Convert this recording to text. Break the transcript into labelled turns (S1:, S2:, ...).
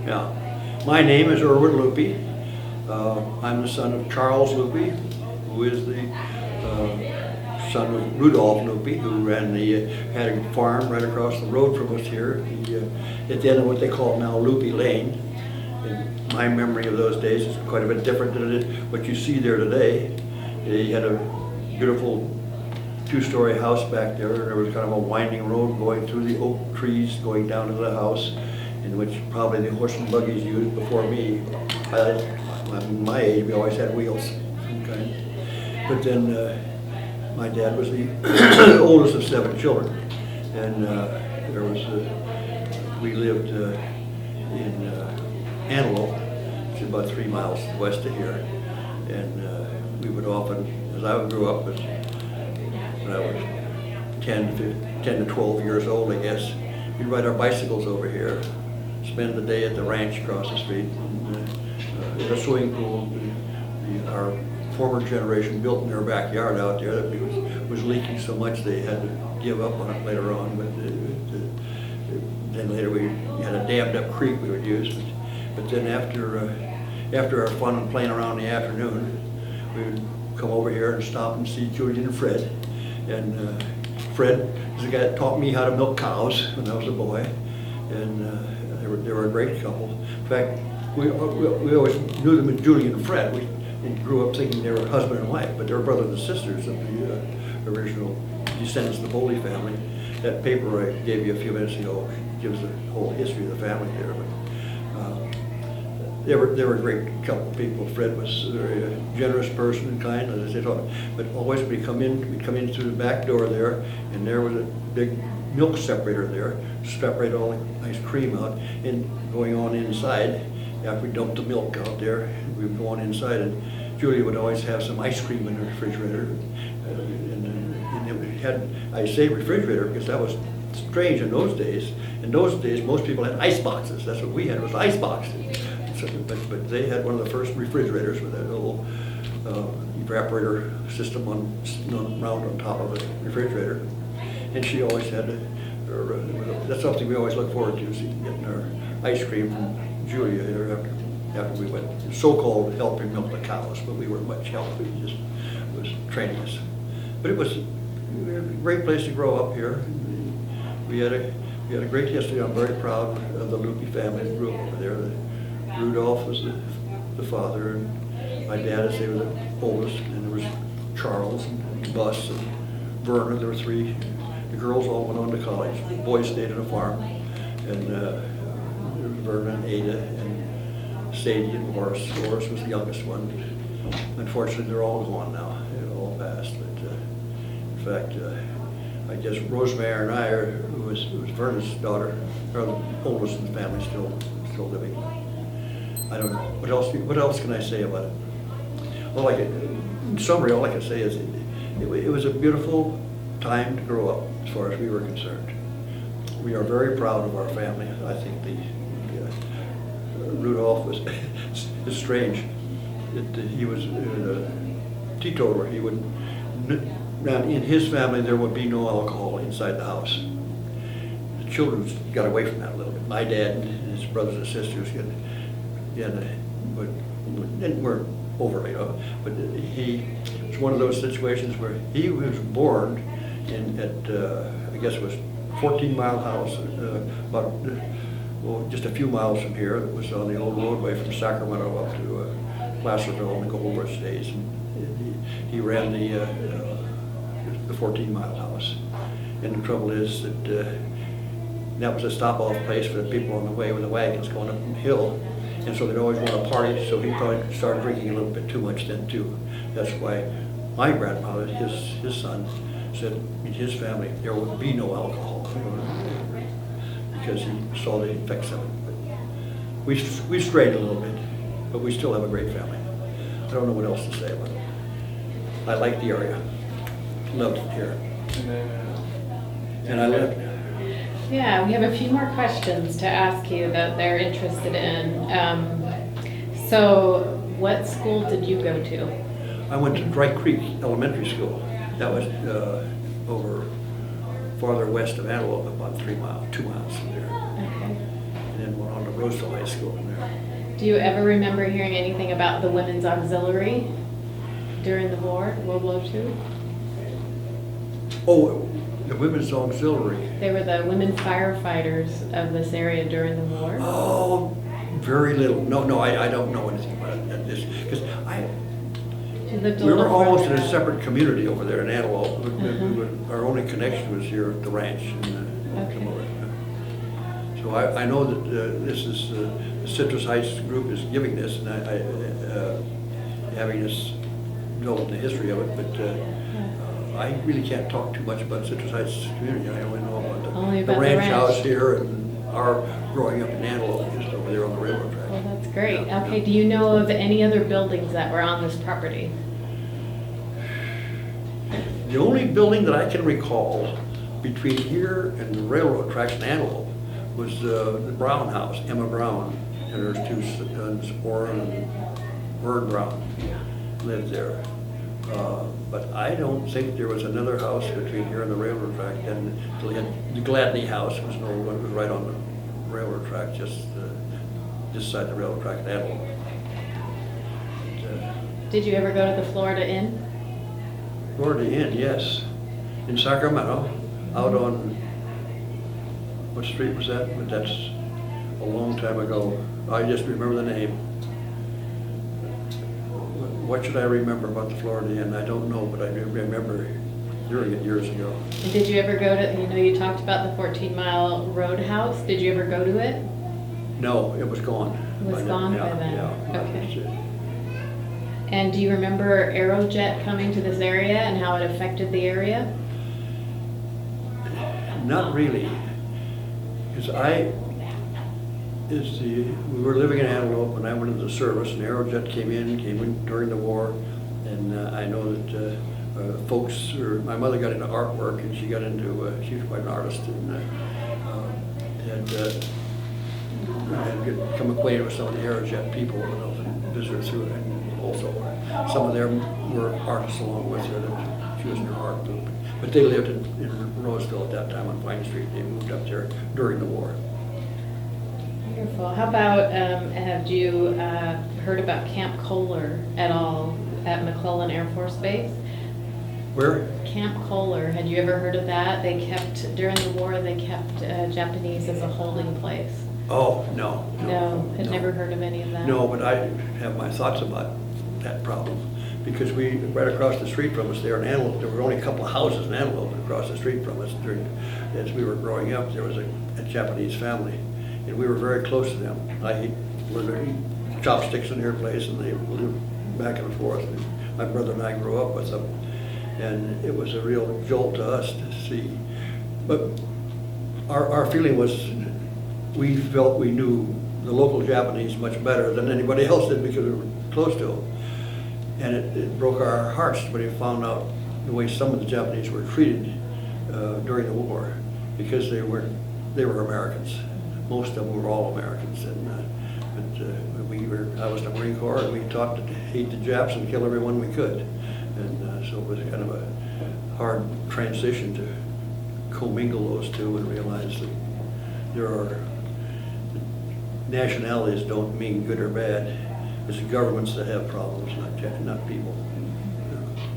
S1: Yeah. My name is Irwin Lauppe. I'm the son of Charles Lauppe, who is the son of Rudolph Lauppe, who had a farm right across the road from us here, at the end of what they call now Lauppe Lane. And my memory of those days is quite a bit different than it is what you see there today. He had a beautiful two-story house back there, and there was kind of a winding road going through the oak trees, going down to the house, in which probably the horse and buggies used before me. My age, we always had wheels. Okay. But then my dad was the oldest of 7 children, and we lived in Antelope, which is about 3 miles west of here, and we would often, as I grew up, when I was 10 to 12 years old, I guess, we'd ride our bicycles over here, spend the day at the ranch across the street, in a swimming pool. Our former generation built in their backyard out there that was leaking so much they had to give up on it later on. But then later we had a dammed up creek we would use. But then after our fun and playing around in the afternoon, we would come over here and stop and see Julian and Fred. And Fred is the guy that taught me how to milk cows when I was a boy, and they were a great couple. In fact, we always knew them as Julian and Fred. We grew up thinking they were husband and wife, but they were brothers and sisters of the original descendants of the Boley family. That paper I gave you a few minutes ago gives the whole history of the family there. But they were a great couple of people. Fred was a very generous person and kind, as I said. But always we'd come in through the back door there, and there was a big milk separator there, separate all the ice cream out, and going on inside. After we dumped the milk out there, we would go on inside, and Julia would always have some ice cream in the refrigerator. And it had, I say refrigerator because that was strange in those days. In those days, most people had ice boxes. That's what we had, was ice boxes. But they had one of the first refrigerators with a little evaporator system round on top of the refrigerator. And she always had that's something we always look forward to, getting our ice cream from Julia after we went, so-called helping milk the cows, but we weren't much help. He just was training us. But it was a great place to grow up here. We had a great history. I'm very proud of the Lauppe family that grew up over there. Rudolph was the father, and my dad, as they were the oldest, and there was Charles and Bus and Verna. There were 3. The girls all went on to college. The boys stayed on a farm, and there was Verna and Ada and Sadie and Horace. Horace was the youngest one. Unfortunately, they're all gone now. They're all passed. But in fact, I guess Rosemary and I, who was Verna's daughter, are the oldest in the family, still living. I don't know. What else can I say about it? Well, in summary, all I can say is it was a beautiful time to grow up as far as we were concerned. We are very proud of our family. I think Rudolph was it's strange. He was a teetotaler. In his family, there would be no alcohol inside the house. The children got away from that a little bit. My dad and his brothers and sisters weren't overly, but he was one of those situations where he was born at I guess it was 14-mile house, just a few miles from here. That was on the old roadway from Sacramento up to Placerville in the Gold Rush days. And he ran the 14-mile house. And the trouble is that was a stop-off place for the people on the way with the wagons going up the hill. And so they'd always want to party, so he probably started drinking a little bit too much then too. That's why my grandfather, his son, said in his family there would be no alcohol because he saw the effects of it. But we strayed a little bit, but we still have a great family. I don't know what else to say about it. I like the area. Loved it here. And I lived.
S2: Yeah, we have a few more questions to ask you that they're interested in. So what school did you go to?
S1: I went to Dry Creek Elementary School. That was over farther west of Antelope, about 2 miles from there.
S2: Okay.
S1: And then went on to Roseville High School in there.
S2: Do you ever remember hearing anything about the Women's Auxiliary during the war, World War II?
S1: Oh, the Women's Auxiliary.
S2: They were the women firefighters of this area during the war.
S1: Oh, very little. No, I don't know anything about this, because
S2: She lived a
S1: we
S2: little
S1: were almost in
S2: further
S1: a
S2: out.
S1: separate community over there in Antelope.
S2: Uh-huh.
S1: Our only connection was here at the ranch in
S2: Okay.
S1: Kimberly. So I know that this is, the Citrus Heights group is giving this, and having us know the history of it, but I really can't talk too much about Citrus Heights community. I only know
S2: Only
S1: about
S2: about
S1: the
S2: the
S1: ranch
S2: ranch.
S1: house here and our growing up in Antelope, just over there on the railroad track.
S2: Well, that's great.
S1: Yeah,
S2: Okay,
S1: yeah.
S2: do you know of any other buildings that were on this property?
S1: The only building that I can recall between here and the railroad tracks in Antelope was the Brown House, Emma Brown, and her two sons, Orrin and Vern Brown, lived there. But I don't think there was another house between here and the railroad track. And the Gladney House was no one, was right on the railroad track, just this side of the railroad track in Antelope.
S2: Did you ever go to the Florida Inn?
S1: Florida Inn, yes, in Sacramento, out on, what street was that? But that's a long time ago. I just remember the name. What should I remember about the Florida Inn? I don't know, but I do remember hearing it years ago.
S2: And did you ever go to, you talked about the 14-mile roadhouse. Did you ever go to it?
S1: No, it was gone.
S2: It was
S1: by then.
S2: gone by
S1: Yeah,
S2: then.
S1: yeah.
S2: Okay. And do you remember Aerojet coming to this area and how it affected the area?
S1: Not really, because we were living in Antelope when I went into the service, and Aerojet came in during the war, and I know that folks, or my mother got into artwork, and she got into, she was quite an artist, and had become acquainted with some of the Aerojet people, and visited through it, and also some of them were artists along with her, that she was in her art group. But they lived in Roseville at that time on Pine Street. They moved up there during the war.
S2: Wonderful. How about, have you heard about Camp Kohler at all at McClellan Air Force Base?
S1: Where?
S2: Camp Kohler, had you ever heard of that? During the war, they kept Japanese as a holding place.
S1: Oh, no.
S2: No, had never heard of any of that?
S1: No, but I have my thoughts about that problem. Because right across the street from us there in Antelope, there were only a couple of houses in Antelope across the street from us. As we were growing up, there was a Japanese family, and we were very close to them. I literally chopsticks in their place, and they lived back and forth. My brother and I grew up with them, and it was a real jolt to us to see. But our feeling was, we felt we knew the local Japanese much better than anybody else did because we were close to them. And it broke our hearts when we found out the way some of the Japanese were treated during the war, because they were Americans. Most of them were all Americans, and I was in the Marine Corps, and we taught to hate the Japs and kill everyone we could, and so it was kind of a hard transition to commingle those two and realize that nationalities don't mean good or bad. It's the governments that have problems, not people.